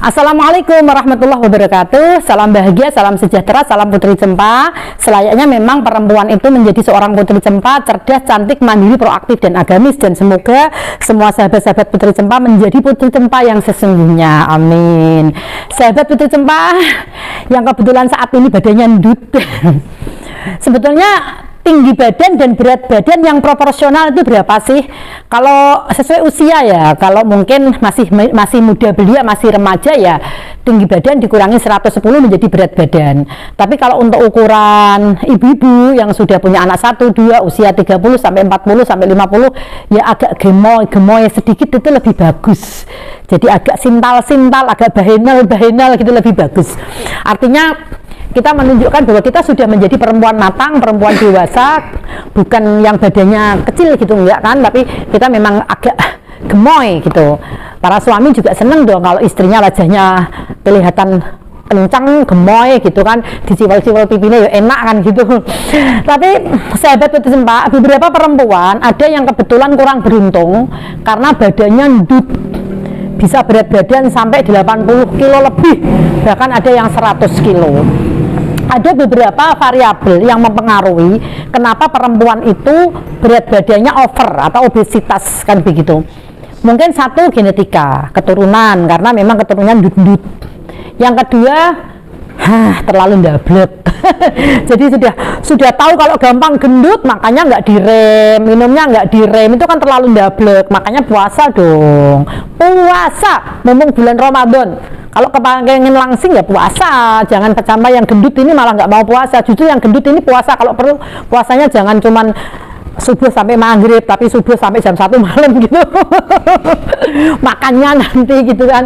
Assalamualaikum warahmatullahi wabarakatuh. Salam bahagia, salam sejahtera, salam Putri Cempa. Selayaknya memang perempuan itu menjadi seorang Putri Cempa, cerdas, cantik, mandiri, proaktif, dan agamis. Dan semoga semua sahabat-sahabat Putri Cempa menjadi Putri Cempa yang sesungguhnya. Amin. Sahabat Putri Cempa yang kebetulan saat ini badannya endut. Sebetulnya tinggi badan dan berat badan yang proporsional itu berapa sih? Kalau sesuai usia ya, kalau mungkin masih muda belia, masih remaja ya, tinggi badan dikurangi 110 menjadi berat badan. Tapi kalau untuk ukuran ibu-ibu yang sudah punya anak 1, 2, usia 30 sampai 40 sampai 50 ya agak gemoy sedikit itu lebih bagus. Jadi agak sintal-sintal, agak bahenal gitu lebih bagus. Artinya kita menunjukkan bahwa kita sudah menjadi perempuan matang, perempuan dewasa, bukan yang badannya kecil gitu enggak kan, tapi kita memang agak gemoy gitu. Para suami juga seneng dong kalau istrinya wajahnya kelihatan kencang, gemoy gitu kan, diciwal-ciwal pipinya ya enak kan gitu. Tapi sahabat Putri Cempa, beberapa perempuan ada yang kebetulan kurang beruntung karena badannya endut, bisa berat badan sampai 80 kilo lebih, bahkan ada yang 100 kilo. Ada beberapa variabel yang mempengaruhi kenapa perempuan itu berat badannya over atau obesitas kan begitu. Mungkin satu genetika, keturunan, karena memang keturunan endut-endut. Yang kedua, terlalu ndablek. Jadi sudah tahu kalau gampang gendut, makanya nggak direm, minumnya nggak direm, itu kan terlalu ndablek. Makanya puasa dong, puasa, mumpung bulan Ramadan. Kalau kepengen langsing ya puasa, jangan sampai yang gendut ini malah nggak mau puasa. Justru yang gendut ini puasa, kalau perlu puasanya jangan cuman subuh sampai maghrib, tapi subuh sampai jam 1 malam gitu. Makannya nanti gitu kan.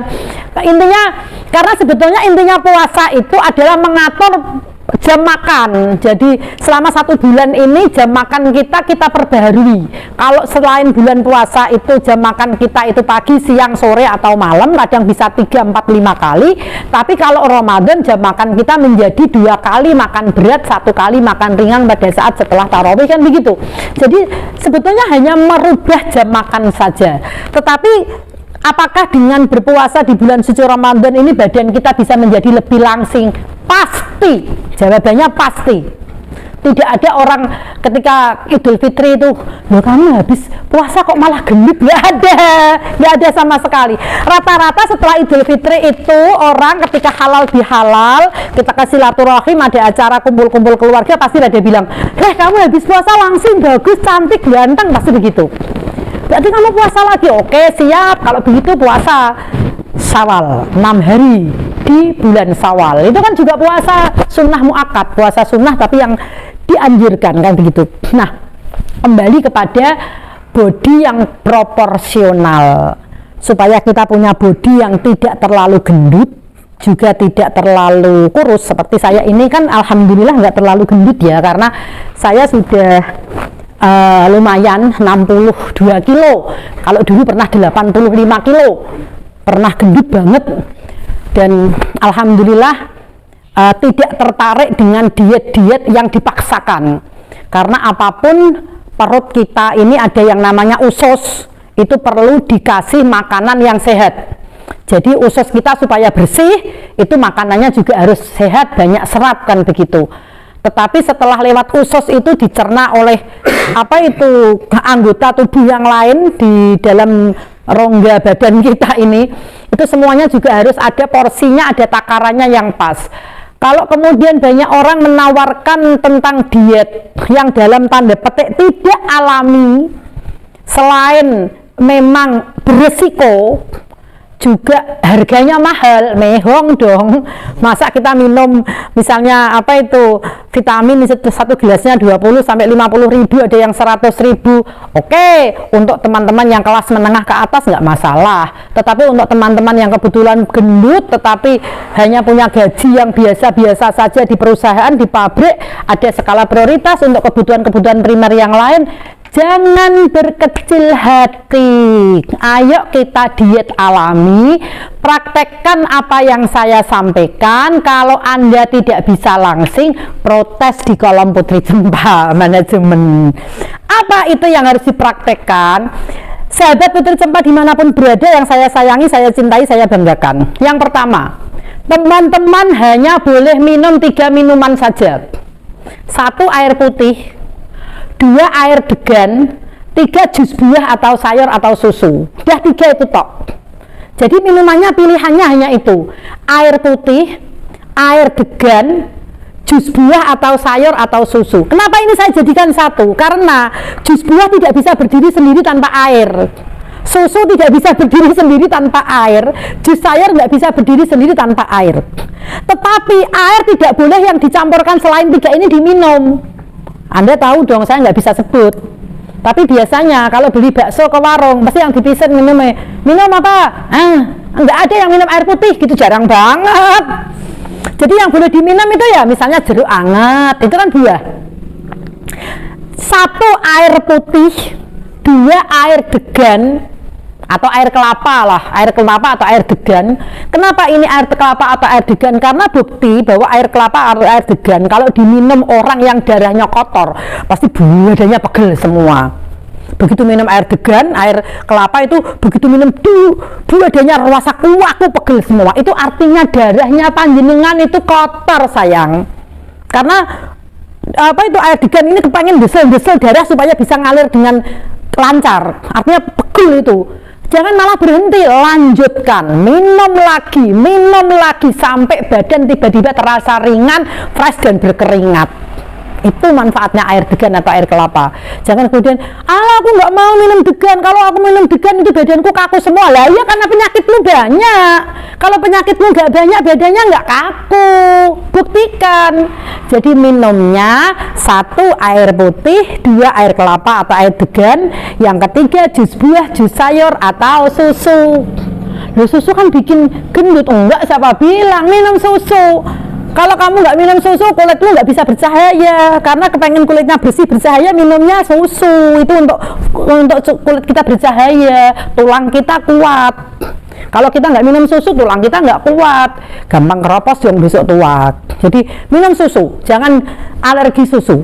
Intinya, karena sebetulnya intinya puasa itu adalah mengatur jam makan. Jadi selama 1 bulan ini jam makan kita perbaharui. Kalau selain bulan puasa itu jam makan kita itu pagi, siang, sore atau malam, kadang bisa 3, 4, 5 kali. Tapi kalau Ramadan jam makan kita menjadi 2 kali makan berat, 1 kali makan ringan pada saat setelah tarawih kan begitu. Jadi sebetulnya hanya merubah jam makan saja. Tetapi apakah dengan berpuasa di bulan suci Ramadan ini badan kita bisa menjadi lebih langsing? Pasti, jawabannya pasti. Tidak ada orang ketika Idul Fitri itu, loh kamu habis puasa kok malah gendut, nggak ada sama sekali. Rata-rata setelah Idul Fitri itu orang ketika halal bihalal, kita kasih silaturahim, ada acara kumpul-kumpul keluarga, pasti ada bilang, kamu habis puasa langsing, bagus, cantik, ganteng, pasti begitu. Berarti kamu puasa lagi, oke siap, kalau begitu puasa Syawal 6 hari di bulan Syawal, itu kan juga puasa sunnah muakkad, puasa sunnah tapi yang dianjurkan kan begitu. Nah, kembali kepada body yang proporsional, supaya kita punya body yang tidak terlalu gendut juga tidak terlalu kurus. Seperti saya ini kan alhamdulillah nggak terlalu gendut ya, karena saya sudah lumayan 62 kilo. Kalau dulu pernah 85 kilo, pernah gendut banget. Dan alhamdulillah tidak tertarik dengan diet-diet yang dipaksakan, karena apapun perut kita ini ada yang namanya usus, itu perlu dikasih makanan yang sehat. Jadi usus kita supaya bersih itu makanannya juga harus sehat, banyak serat kan begitu. Tetapi setelah lewat usus itu dicerna oleh anggota tubuh yang lain di dalam rongga badan kita ini, itu semuanya juga harus ada porsinya, ada takarannya yang pas. Kalau kemudian banyak orang menawarkan tentang diet yang dalam tanda petik tidak alami, selain memang beresiko, juga harganya mahal, mehong dong. Masa kita minum misalnya vitamin satu gelasnya 20 sampai 50 ribu, ada yang 100 ribu. Oke, untuk teman-teman yang kelas menengah ke atas nggak masalah. Tetapi untuk teman-teman yang kebetulan gendut tetapi hanya punya gaji yang biasa-biasa saja di perusahaan, di pabrik, ada skala prioritas untuk kebutuhan-kebutuhan primer yang lain, jangan berkecil hati. Ayo kita diet alami, praktekkan apa yang saya sampaikan. Kalau Anda tidak bisa langsing, protes di kolom Putri Cempa manajemen. Apa itu yang harus dipraktekkan? Sahabat Putri Cempa dimanapun berada yang saya sayangi, saya cintai, saya banggakan. Yang pertama, teman-teman hanya boleh minum 3 minuman saja. 1 air putih, 2 air degan, 3 jus buah atau sayur atau susu. Udah 3 itu tok. Jadi minumannya pilihannya hanya itu, air putih, air degan, jus buah atau sayur atau susu. Kenapa ini saya jadikan 1? Karena jus buah tidak bisa berdiri sendiri tanpa air, susu tidak bisa berdiri sendiri tanpa air, jus sayur nggak bisa berdiri sendiri tanpa air. Tetapi air tidak boleh yang dicampurkan selain 3 ini diminum. Anda tahu dong, saya nggak bisa sebut. Tapi biasanya kalau beli bakso ke warung, pasti yang dipesan minum apa? Nggak ada yang minum air putih gitu, jarang banget. Jadi yang boleh diminum itu ya misalnya jeruk anget, itu kan buah. 1 air putih, 2 air degan atau air kelapa lah, air kelapa atau air degan. Kenapa ini air kelapa atau air degan? Karena bukti bahwa air kelapa atau air degan kalau diminum orang yang darahnya kotor, pasti badannya pegel semua. Begitu minum air degan, air kelapa itu begitu minum badannya rasa kuaku pegel semua. Itu artinya darahnya panjenengan itu kotor sayang. Karena apa itu air degan ini kepengen desel darah supaya bisa ngalir dengan lancar. Artinya pegel itu. Jangan malah berhenti, lanjutkan, minum lagi sampai badan tiba-tiba terasa ringan, fresh dan berkeringat. Itu manfaatnya air degan atau air kelapa. Jangan kemudian, aku nggak mau minum degan, kalau aku minum degan itu badanku kaku semua. Lah iya, karena penyakitmu banyak. Kalau penyakitmu nggak banyak, badannya nggak kaku. Buktikan. Jadi minumnya 1 air putih, 2 air kelapa atau air degan, yang ketiga jus buah, jus sayur atau susu. Loh, susu kan bikin gendut. Enggak, siapa bilang minum susu? Kalau kamu nggak minum susu, kulitmu nggak bisa bercahaya. Karena kepengen kulitnya bersih bercahaya, minumnya susu. Itu untuk kulit kita bercahaya, tulang kita kuat. Kalau kita nggak minum susu, tulang kita nggak kuat, gampang keropos dong besok tua. Jadi minum susu, jangan alergi susu.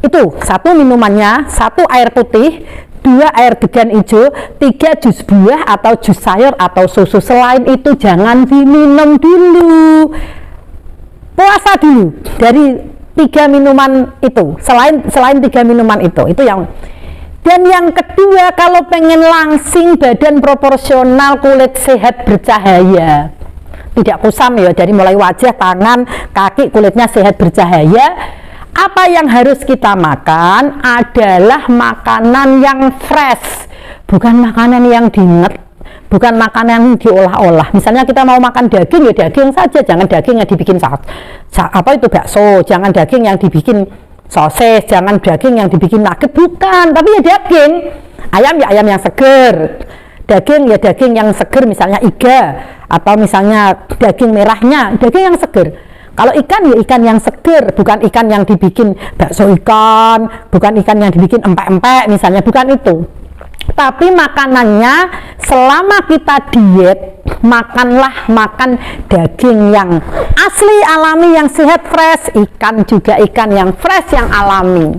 Itu 1 minumannya, 1 air putih, 2 air degan hijau, 3 jus buah atau jus sayur atau susu. Selain itu jangan diminum dulu. Puasa dulu dari 3 minuman itu, selain 3 minuman itu yang. Dan yang kedua, kalau pengen langsing, badan proporsional, kulit sehat bercahaya, tidak kusam ya, dari mulai wajah, tangan, kaki, kulitnya sehat bercahaya, apa yang harus kita makan adalah makanan yang fresh, bukan makanan yang diinget, bukan makanan yang diolah-olah. Misalnya kita mau makan daging, ya daging saja, jangan daging yang dibikin bakso, jangan daging yang dibikin sosis, jangan daging yang dibikin nugget, bukan, tapi ya daging. Ayam ya ayam yang seger, daging ya daging yang seger, misalnya iga, atau misalnya daging merahnya, daging yang seger. Kalau ikan ya ikan yang seger, bukan ikan yang dibikin bakso ikan, bukan ikan yang dibikin empek-empek misalnya, bukan itu. Tapi makanannya selama kita diet, makan daging yang asli, alami, yang sehat, fresh. Ikan juga ikan yang fresh, yang alami.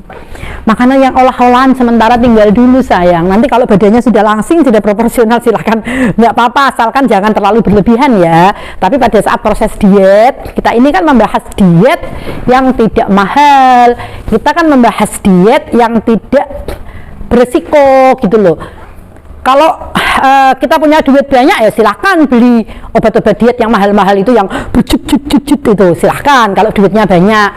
Makanan yang olah-olahan sementara tinggal dulu sayang. Nanti kalau badannya sudah langsing, sudah proporsional, silahkan, nggak apa-apa, asalkan jangan terlalu berlebihan ya. Tapi pada saat proses diet, kita ini kan membahas diet yang tidak mahal, kita kan membahas diet yang tidak beresiko gitu loh. Kalau kita punya duit banyak ya silahkan beli obat-obat diet yang mahal-mahal itu, yang berjut-jut itu silahkan kalau duitnya banyak.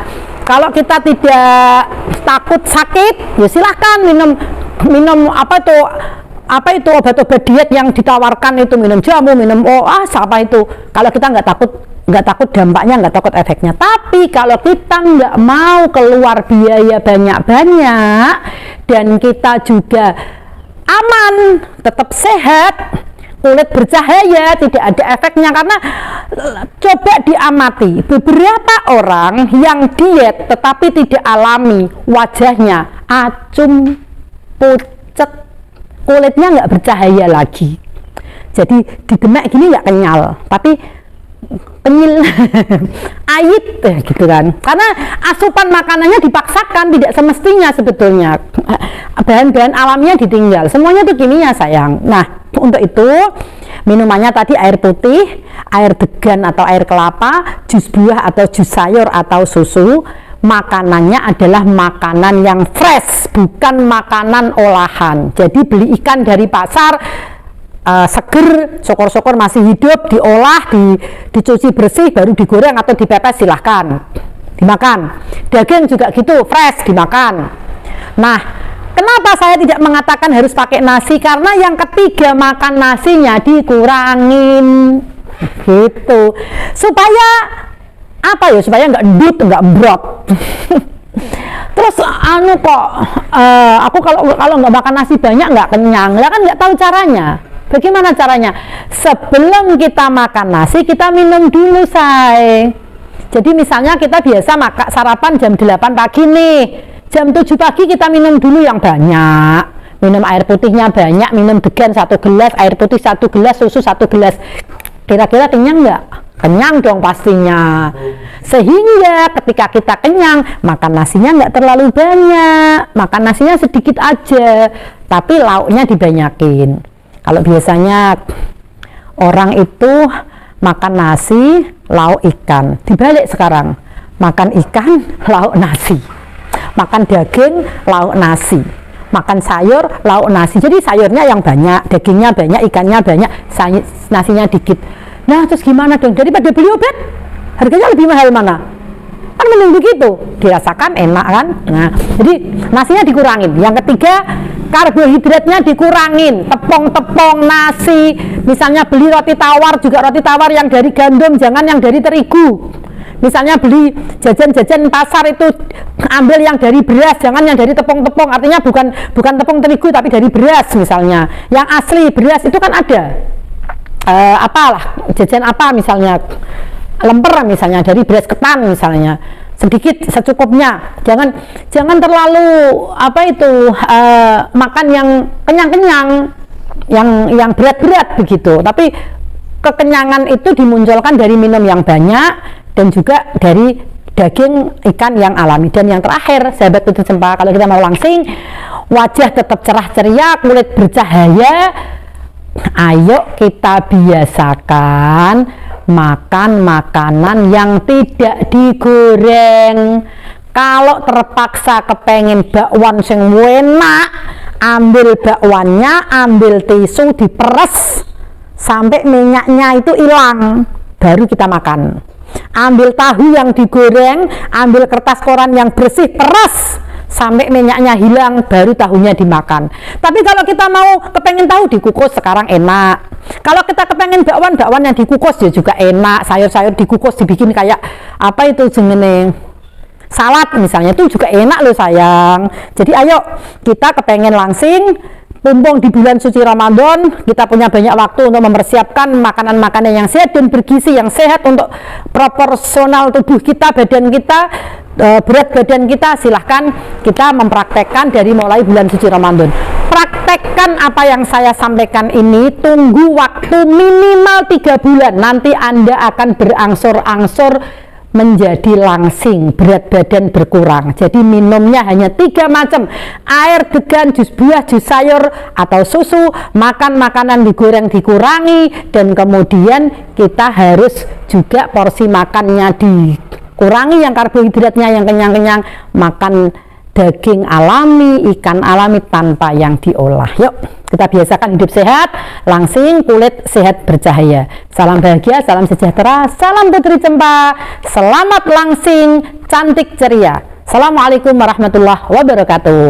Kalau kita tidak takut sakit ya silahkan minum apa itu obat-obat diet yang ditawarkan itu, minum jamu, minum apa itu. Kalau kita nggak takut dampaknya, nggak takut efeknya. Tapi kalau kita nggak mau keluar biaya banyak-banyak dan kita juga aman, tetap sehat, kulit bercahaya, tidak ada efeknya. Karena coba diamati, beberapa orang yang diet tetapi tidak alami, wajahnya acung, pucet, kulitnya nggak bercahaya lagi. Jadi di demek gini nggak kenyal, tapi kenyil, ait gitu kan, karena asupan makanannya dipaksakan, tidak semestinya sebetulnya. Bahan-bahan alaminya ditinggal, semuanya itu kimia sayang. Nah, untuk itu minumannya tadi air putih, air degan atau air kelapa, jus buah atau jus sayur atau susu. Makanannya adalah makanan yang fresh, bukan makanan olahan. Jadi beli ikan dari pasar seger, syukur-syukur masih hidup, diolah, dicuci bersih, baru digoreng atau dipepes, silahkan dimakan. Daging juga gitu, fresh, dimakan. Nah, kenapa saya tidak mengatakan harus pakai nasi? Karena yang ketiga, makan nasinya dikurangin gitu, supaya apa ya, supaya nggak endut, nggak brot. Terus aku kalau nggak makan nasi banyak nggak kenyang, lah kan nggak tahu caranya. Bagaimana caranya? Sebelum kita makan nasi, kita minum dulu, say. Jadi misalnya kita biasa makan sarapan jam 8 pagi nih, jam 7 pagi kita minum dulu yang banyak, minum air putihnya banyak, minum degan 1 gelas, air putih 1 gelas, susu 1 gelas. Kira-kira kenyang nggak? Kenyang dong pastinya. Sehingga ketika kita kenyang, makan nasinya nggak terlalu banyak, makan nasinya sedikit aja, tapi lauknya dibanyakin. Kalau biasanya orang itu makan nasi, lauk ikan, dibalik sekarang, makan ikan, lauk nasi, makan daging, lauk nasi, makan sayur, lauk nasi. Jadi sayurnya yang banyak, dagingnya banyak, ikannya banyak, nasinya dikit. Nah, terus gimana dong? Daripada beli obat, harganya lebih mahal mana? Kan mending begitu, dirasakan enak kan? Nah, jadi nasinya dikurangin. Yang ketiga, karbohidratnya dikurangin. Tepung-tepung, nasi, misalnya beli roti tawar, juga roti tawar yang dari gandum, jangan yang dari terigu. Misalnya beli jajan-jajan pasar itu, ambil yang dari beras, jangan yang dari tepung-tepung. Artinya bukan tepung terigu tapi dari beras misalnya. Yang asli beras itu kan ada. Apalah jajan apa misalnya, lemper misalnya dari beras ketan misalnya, sedikit secukupnya, jangan terlalu makan yang kenyang-kenyang, yang berat-berat begitu. Tapi kekenyangan itu dimunculkan dari minum yang banyak dan juga dari daging ikan yang alami. Dan yang terakhir, sahabat Putri Cempa, kalau kita mau langsing, wajah tetap cerah ceria, kulit bercahaya, ayo kita biasakan makan makanan yang tidak digoreng. Kalau terpaksa kepengen bakwan sing enak, ambil bakwannya, ambil tisu, diperes sampai minyaknya itu hilang, baru kita makan. Ambil tahu yang digoreng, ambil kertas koran yang bersih, peres sampai minyaknya hilang, baru tahunya dimakan. Tapi kalau kita mau kepengen tahu, dikukus sekarang enak. Kalau kita kepengen bakwan yang dikukus ya juga enak. Sayur-sayur dikukus, dibikin kayak apa itu jenenge, salad misalnya, itu juga enak loh sayang. Jadi ayo kita kepengen langsing, mumpung di bulan suci Ramadan, kita punya banyak waktu untuk mempersiapkan makanan-makanan yang sehat dan bergizi, yang sehat untuk proporsional tubuh kita, badan kita, berat badan kita. Silahkan kita mempraktekkan dari mulai bulan suci Ramadan. Praktekkan apa yang saya sampaikan ini, tunggu waktu minimal 3 bulan, nanti Anda akan berangsur-angsur menjadi langsing, berat badan berkurang. Jadi minumnya hanya 3 macam: air degan, jus buah, jus sayur atau susu. Makan makanan digoreng dikurangi, dan kemudian kita harus juga porsi makannya dikurangi, yang karbohidratnya yang kenyang-kenyang. Makan daging alami, ikan alami tanpa yang diolah. Yuk kita biasakan hidup sehat, langsing, kulit sehat bercahaya. Salam bahagia, salam sejahtera, salam Putri Cempa. Selamat langsing, cantik ceria. Assalamualaikum warahmatullahi wabarakatuh.